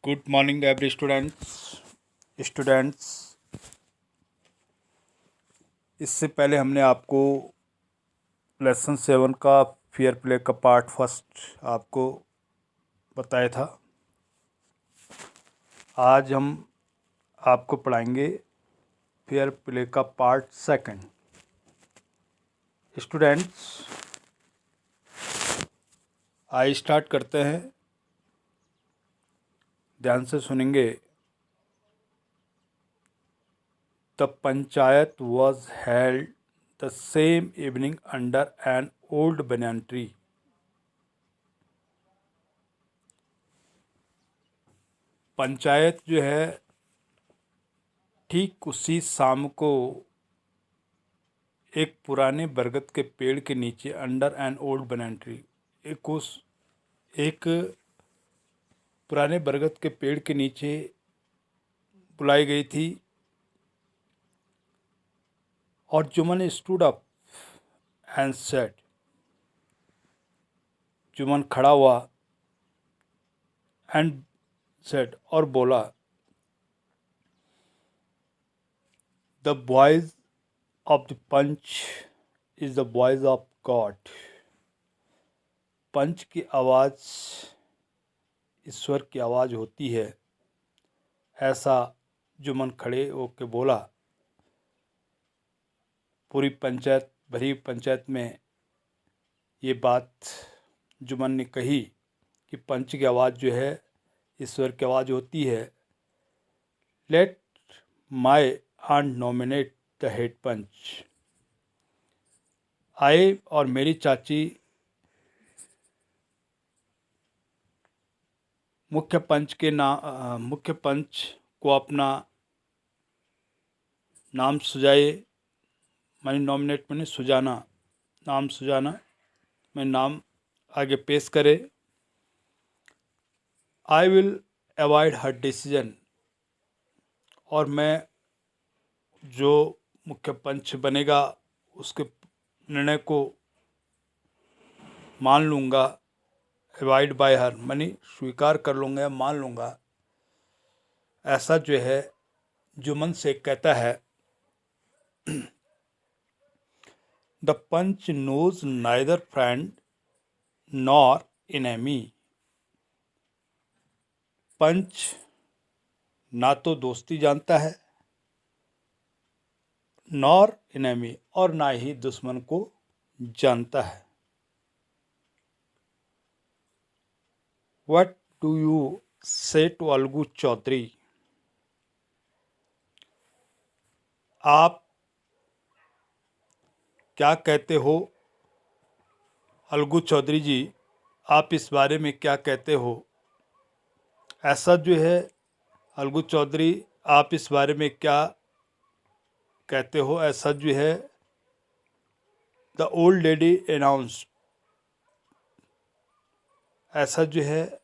Good morning every students. इससे पहले हमने आपको लेसन 7 का फेयर प्ले का पार्ट फर्स्ट आपको बताया था। आज हम आपको पढ़ाएंगे फेयर प्ले का पार्ट सेकंड। स्टूडेंट्स, आइए स्टार्ट करते हैं। ध्यान से सुनेंगे। The panchayat was held the same evening under an old banyan tree. Panchayat जो है ठीक उसी शाम को एक पुराने बरगद के पेड़ के नीचे अंडर एन ओल्ड बनैन ट्री एक पुराने बरगद के पेड़ के नीचे बुलाई गई थी। और Jumman stood up and said, Jumman खड़ा हुआ एंड सेड और बोला, the voice of the panch is the voice of God. पंच की आवाज़ ईश्वर की आवाज़ होती है। ऐसा जुमन खड़े होकर बोला। पूरी पंचायत भरी पंचायत में ये बात जुमन ने कही कि पंच की आवाज़ जो है ईश्वर की आवाज़ होती है। Let my aunt nominate the head panch. आए और मेरी चाची मुख्य पंच को अपना नाम सुझाए। मैंने नॉमिनेट मैंने सुझाना, नाम सुझाना, मैं नाम आगे पेश करे। I will avoid her decision. और मैं जो मुख्य पंच बनेगा उसके निर्णय को मान लूँगा। अवॉइड बाय हर मानी स्वीकार कर लूँगा या मान लूँगा। ऐसा जो है जुमन से कहता है। The panch knows neither friend nor enemy. पंच ना तो दोस्ती जानता है नॉर एनिमी, और ना ही दुश्मन को जानता है। व्हाट डू यू से टू अलगू चौधरी। आप क्या कहते हो अलगू चौधरी जी, आप इस बारे में क्या कहते हो। ऐसा जो है अलगू चौधरी, आप इस बारे में क्या कहते हो। ऐसा जो है द ओल्ड लेडी अनाउंस्ड। ऐसा जो है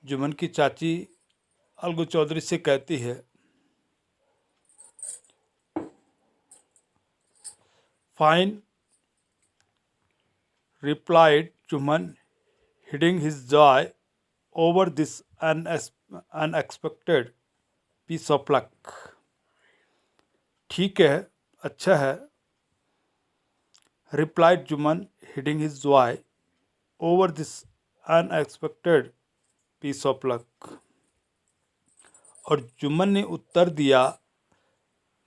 जुमन की चाची अलगू चौधरी से कहती है। Fine, replied Juman, hiding his joy over this unexpected piece of luck. ठीक है, अच्छा है। replied Juman, hiding his joy over this unexpected piece of luck. और जुमन ने उत्तर दिया,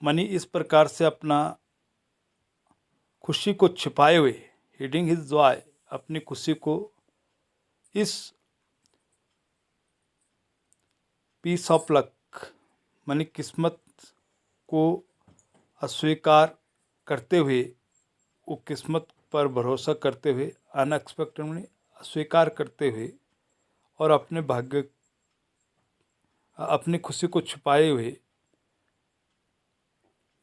मनी इस प्रकार से अपना खुशी को छिपाए हुए, हिडिंग हिज जॉय, अपनी खुशी को इस पीस ऑफ लक मानी किस्मत को अस्वीकार करते हुए, वो किस्मत पर भरोसा करते हुए, अनएक्सपेक्टेड मानी अस्वीकार करते हुए, और अपनी खुशी को छुपाए हुए,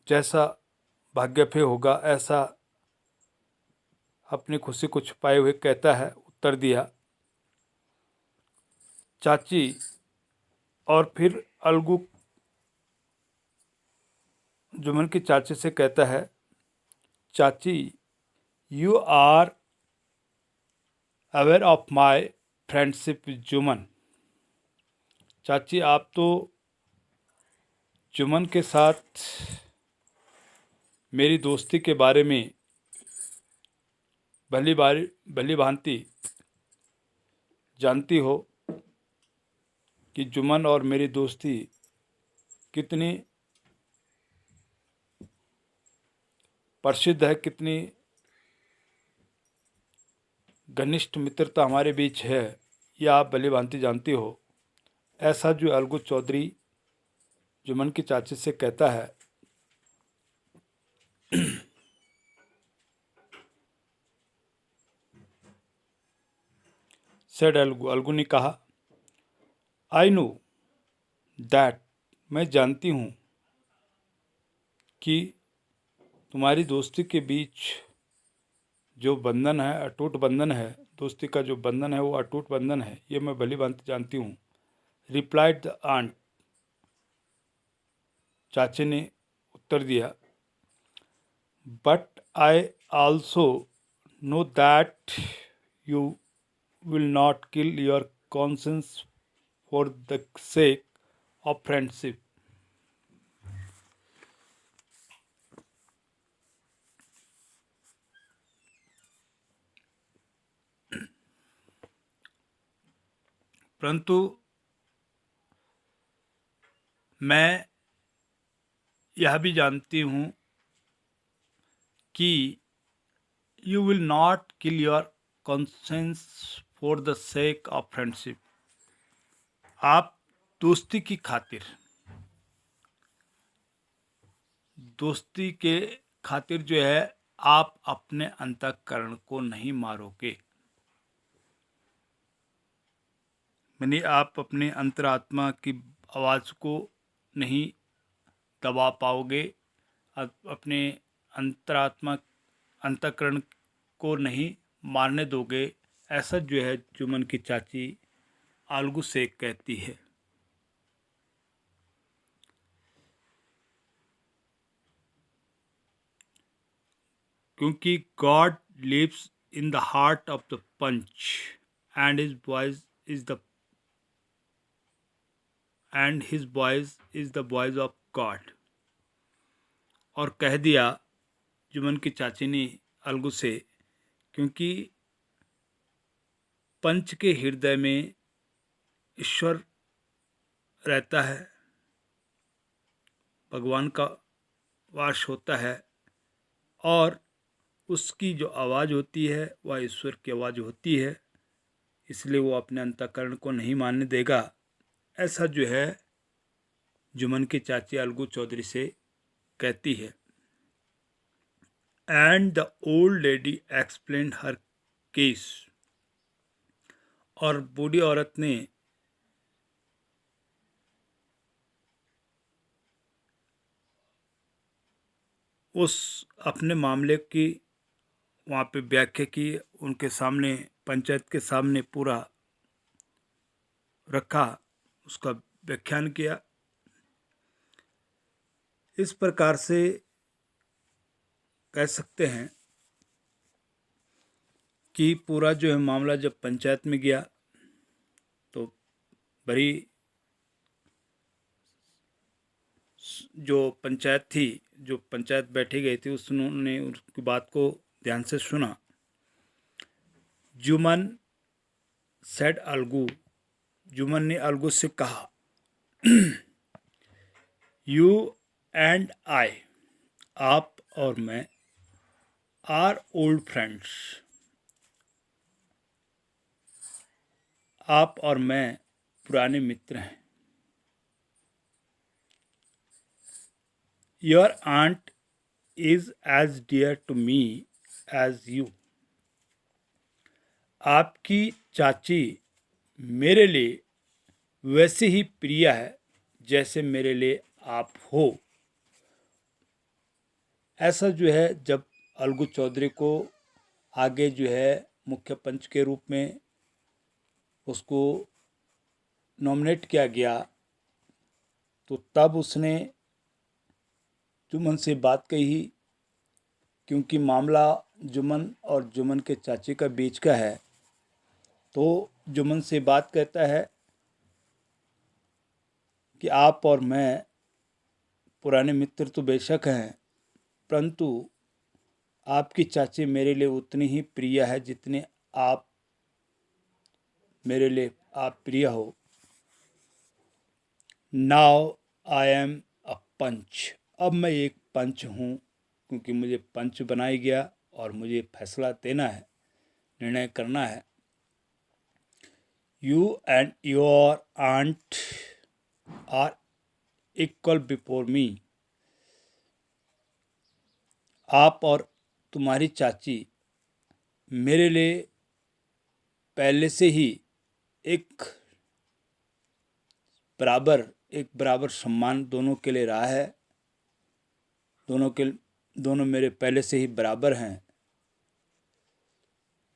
जैसा भाग्य पे होगा ऐसा अपनी खुशी को छुपाए हुए कहता है। उत्तर दिया चाची। और फिर अलगू जुमन की चाची से कहता है, चाची, you are aware of my friendship with Jumman. चाची, आप तो जुमन के साथ मेरी दोस्ती के बारे में भली भांति जानती हो कि जुमन और मेरी दोस्ती कितनी प्रसिद्ध है, कितनी घनिष्ठ मित्रता हमारे बीच है, यह आप भली भांति जानती हो। ऐसा जो अलगू चौधरी जुमन की चाची से कहता है। सेड अलगू ने कहा, आई नो दैट, मैं जानती हूँ कि तुम्हारी दोस्ती के बीच जो बंधन है, अटूट बंधन है, दोस्ती का जो बंधन है वो अटूट बंधन है, ये मैं भली भांति जानती हूँ। रिप्लाइड द आंट, चाचे ने उत्तर दिया। But I also know that you will not kill your conscience for the sake of friendship. परंतु मैं यह भी जानती हूँ कि you will not kill your conscience for the sake of friendship. आप दोस्ती की खातिर, दोस्ती के खातिर जो है, आप अपने अंतःकरण को नहीं मारोगे। यानी आप अपने अंतरात्मा की आवाज़ को नहीं दबा पाओगे, आप अपने अंतरात्मा अंतःकरण को नहीं मारने दोगे। ऐसा जो है जुमन की चाची अलगू से कहती है। क्योंकि God lives in the heart of the panch and his voice is the voice of God. और कह दिया जुमन की चाची ने अलगू से, क्योंकि पंच के हृदय में ईश्वर रहता है, भगवान का वास होता है, और उसकी जो आवाज़ होती है वह ईश्वर की आवाज़ होती है, इसलिए वो अपने अंतःकरण को नहीं मानने देगा। ऐसा जो है जुमन की चाची अलगू चौधरी से कहती है। And the old lady explained her case. और बूढ़ी औरत ने उस अपने मामले की वहाँ पे व्याख्या की, उनके सामने, पंचायत के सामने पूरा रखा, उसका व्याख्यान किया। इस प्रकार से कह सकते हैं कि पूरा जो है मामला जब पंचायत में गया तो बड़ी जो पंचायत थी, जो पंचायत बैठी गई थी, उसने उसकी बात को ध्यान से सुना। जुमन सेड अलगू, जुमन ने अलगू से कहा, यू एंड आई, आप और मैं, आर ओल्ड फ्रेंड्स, आप और मैं पुराने मित्र हैं। Your aunt is as dear to me as you, आपकी चाची मेरे लिए वैसे ही प्रिय है जैसे मेरे लिए आप हो। ऐसा जो है जब अलगू चौधरी को आगे जो है मुख्य पंच के रूप में उसको नॉमिनेट किया गया, तो तब उसने जुमन से बात कही। क्योंकि मामला जुमन और जुमन के चाची का बीच का है, तो जुम्मन से बात कहता है कि आप और मैं पुराने मित्र तो बेशक हैं, परंतु आपकी चाची मेरे लिए उतनी ही प्रिय है जितने आप मेरे लिए आप प्रिय हो। नाउ आई एम अ पंच। अब मैं एक पंच हूँ, क्योंकि मुझे पंच बनाया गया और मुझे फैसला देना है, निर्णय करना है। You and your aunt are equal before me. आप और तुम्हारी चाची मेरे लिए पहले से ही एक बराबर सम्मान दोनों के लिए रहा है। दोनों मेरे पहले से ही बराबर हैं।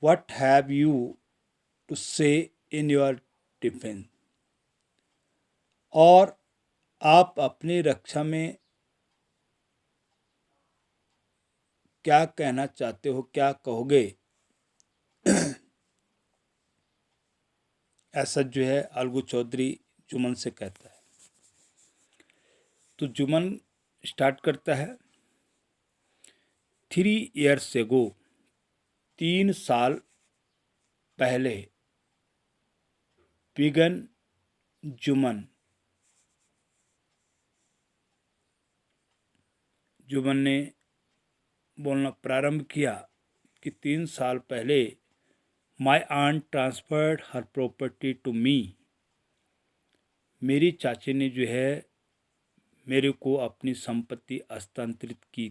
What have you to say in your defense? और आप अपनी रक्षा में क्या कहना चाहते हो, क्या कहोगे? ऐसा जो है अलगू चौधरी जुम्मन से कहता है। तो जुम्मन स्टार्ट करता है, 3 years ago, 3 साल पहले, बिगन जुम्मन ने बोलना प्रारंभ किया कि 3 साल पहले my aunt transferred her property to me. मेरी चाची ने जो है मेरे को अपनी संपत्ति हस्तांतरित की।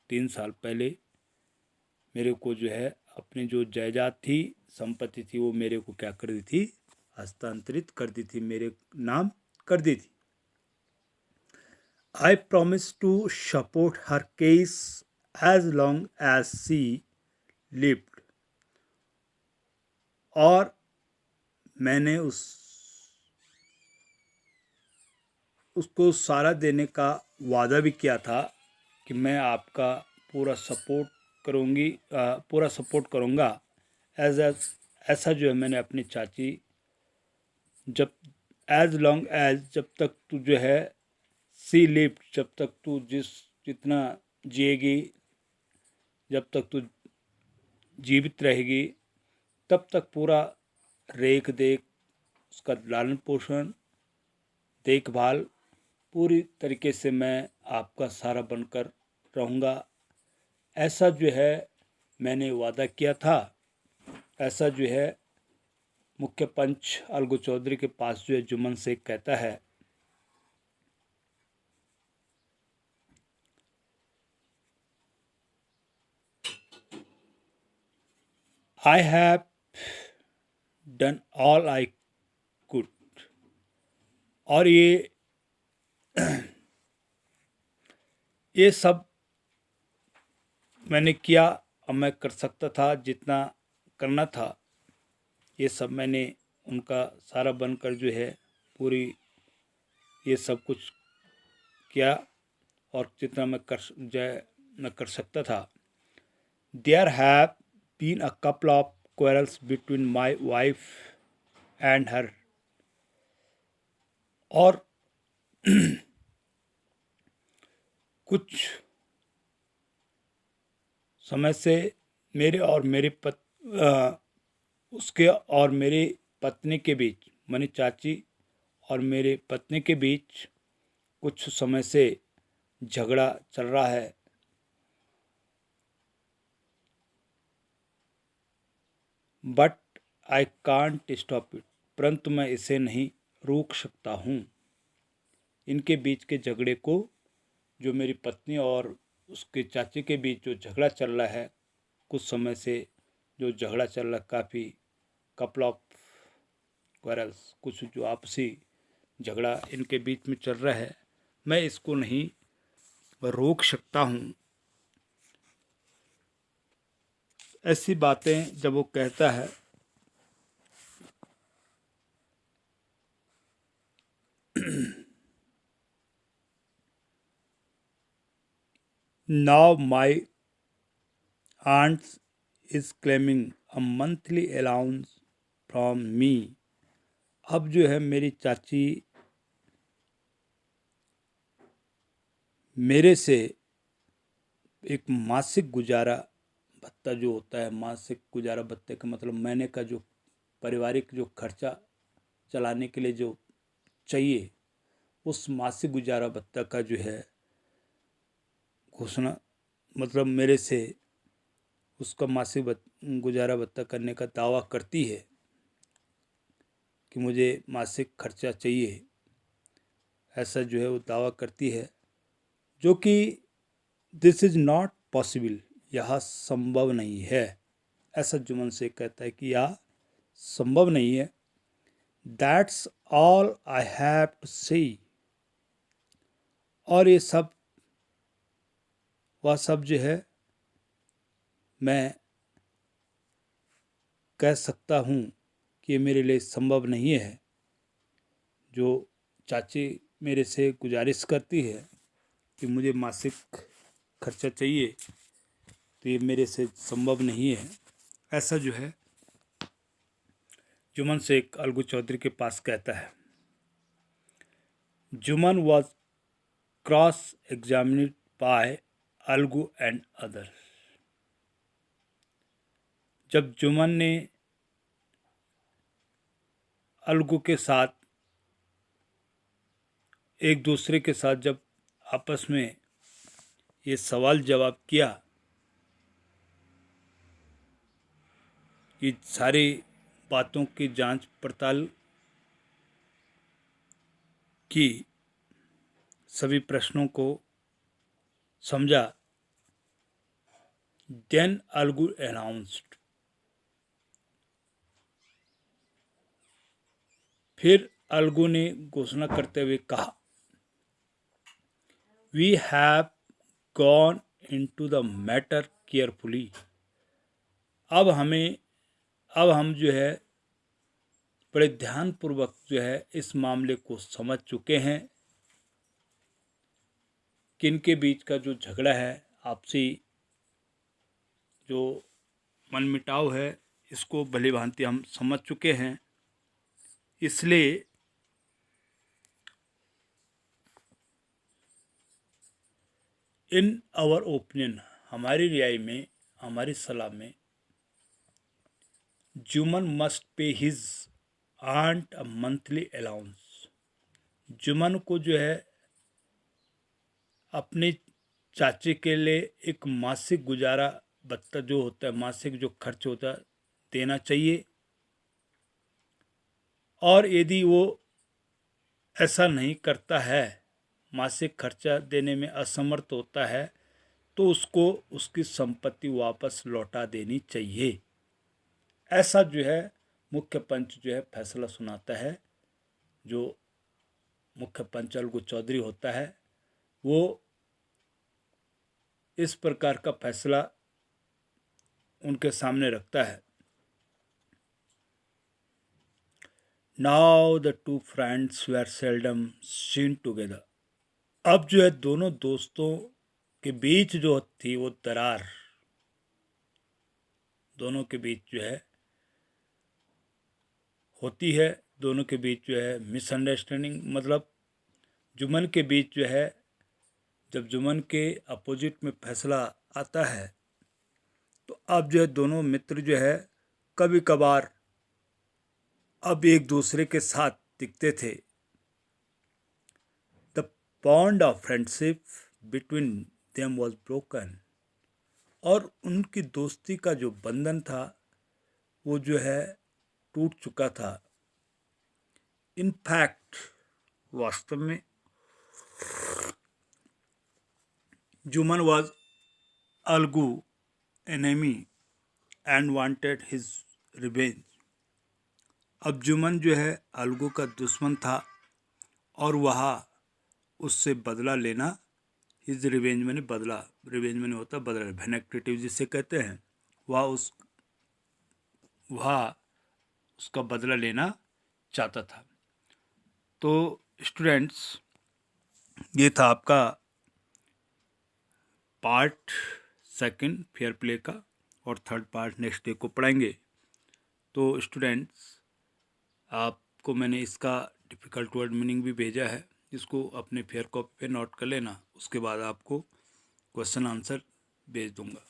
3 साल पहले मेरे को जो है अपनी जो जायदाद थी, संपत्ति थी, वो मेरे को क्या कर दी थी? हस्तांतरित कर दी थी, मेरे नाम कर दी थी। I promised to support her case as long as she lived। और मैंने उसको सहारा देने का वादा भी किया था कि मैं आपका पूरा सपोर्ट करूँगा। ऐसा जो है मैंने अपनी चाची जब जब तक तू जो है सी लिव्ड, जब तक तू जितना जिएगी, जब तक तू जीवित रहेगी, तब तक पूरा रेख देख, उसका लालन पोषण, देखभाल पूरी तरीके से मैं आपका सहारा बनकर रहूँगा। ऐसा जो है मैंने वादा किया था। ऐसा जो है मुख्य पंच अलगू चौधरी के पास जो है जुम्मन शेख कहता है। I have done all I could। और ये सब मैंने किया, अब मैं कर सकता था जितना करना था। ये सब मैंने उनका सारा बनकर जो है पूरी ये सब कुछ किया, और जितना मैं कर सकता था। There have been a couple of quarrels between my wife and her। और कुछ समय से मेरे और उसके और मेरी पत्नी के बीच, मानी चाची और मेरे पत्नी के बीच कुछ समय से झगड़ा चल रहा है। But I can't stop it. परंतु मैं इसे नहीं रोक सकता हूँ। इनके बीच के झगड़े को, जो मेरी पत्नी और उसके चाची के बीच जो झगड़ा चल रहा है, कुछ समय से जो झगड़ा चल रहा है, काफ़ी कपल ऑफ क्वारल्स, कुछ जो आपसी झगड़ा इनके बीच में चल रहा है, मैं इसको नहीं रोक सकता हूँ। ऐसी बातें जब वो कहता है, now my aunt is claiming a monthly allowance from me. अब जो है मेरी चाची मेरे से एक मासिक गुजारा भत्ता जो होता है, मासिक गुजारा भत्ते का मतलब महीने का जो पारिवारिक जो खर्चा चलाने के लिए जो चाहिए, उस मासिक गुजारा भत्ता का जो है घोषणा, मतलब मेरे से उसका मासिक गुजारा भत्ता करने का दावा करती है कि मुझे मासिक खर्चा चाहिए, ऐसा जो है वो दावा करती है, जो कि दिस इज़ नॉट पॉसिबल, यह संभव नहीं है। ऐसा जुम्मन शेख कहता है कि यह संभव नहीं है। That's all I have to say. और ये सब वह सब जो है मैं कह सकता हूँ कि ये मेरे लिए संभव नहीं है। जो चाची मेरे से गुजारिश करती है कि मुझे मासिक खर्चा चाहिए, तो ये मेरे से संभव नहीं है। ऐसा जो है जुम्मन शेख अलगू चौधरी के पास कहता है। Jumman was cross examined by Algu and other. जब जुम्मन ने अलगू के साथ एक दूसरे के साथ जब आपस में ये सवाल जवाब किया कि सारी बातों की जांच पड़ताल की, सभी प्रश्नों को समझा, देन अलगू अनाउंस्ड, फिर अलगू ने घोषणा करते हुए कहा, we have gone into the matter carefully. अब हम जो है बड़े ध्यानपूर्वक जो है इस मामले को समझ चुके हैं कि इनके बीच का जो झगड़ा है, आपसी जो मनमुटाव है, इसको भली भांति हम समझ चुके हैं। इसलिए इन आवर ओपिनियन, हमारी राय में, हमारी सलाह में, Jumman must pay his aunt a monthly allowance. Jumman को जो है अपनी चाची के लिए एक मासिक गुजारा भत्ता जो होता है, मासिक जो खर्च होता है, देना चाहिए। और यदि वो ऐसा नहीं करता है, मासिक खर्चा देने में असमर्थ होता है, तो उसको उसकी संपत्ति वापस लौटा देनी चाहिए। ऐसा जो है मुख्य पंच जो है फैसला सुनाता है। जो मुख्य पंच अलगू चौधरी होता है, वो इस प्रकार का फैसला उनके सामने रखता है। Now the two friends were seldom seen together. अब जो है दोनों दोस्तों के बीच जो थी वो दरार, दोनों के बीच जो है होती है, दोनों के बीच जो है मिसअंडरस्टैंडिंग, मतलब जुम्मन के बीच जो है, जब जुम्मन के अपोजिट में फैसला आता है, तो अब जो है दोनों मित्र जो है कभी कभार अब एक दूसरे के साथ दिखते थे। The bond of friendship between them was broken. और उनकी दोस्ती का जो बंधन था वो जो है टूट चुका था। इनफैक्ट वास्तव में Jumman was Algu enemy and wanted his revenge. अब जुम्मन जो है अलगू का दुश्मन था और वह उससे बदला लेना, हिज रिवेंज मैंने बदला, रिवेंज मैंने होता बदला, वेनेक्टिव जिसे कहते हैं, वह उसका बदला लेना चाहता था। तो स्टूडेंट्स, ये था आपका पार्ट सेकंड फेयर प्ले का, और थर्ड पार्ट नेक्स्ट डे को पढ़ाएंगे। तो स्टूडेंट्स, आपको मैंने इसका डिफ़िकल्ट वर्ड मीनिंग भी भेजा है, इसको अपने फेयर कॉपी पे नोट कर लेना। उसके बाद आपको क्वेश्चन आंसर भेज दूँगा।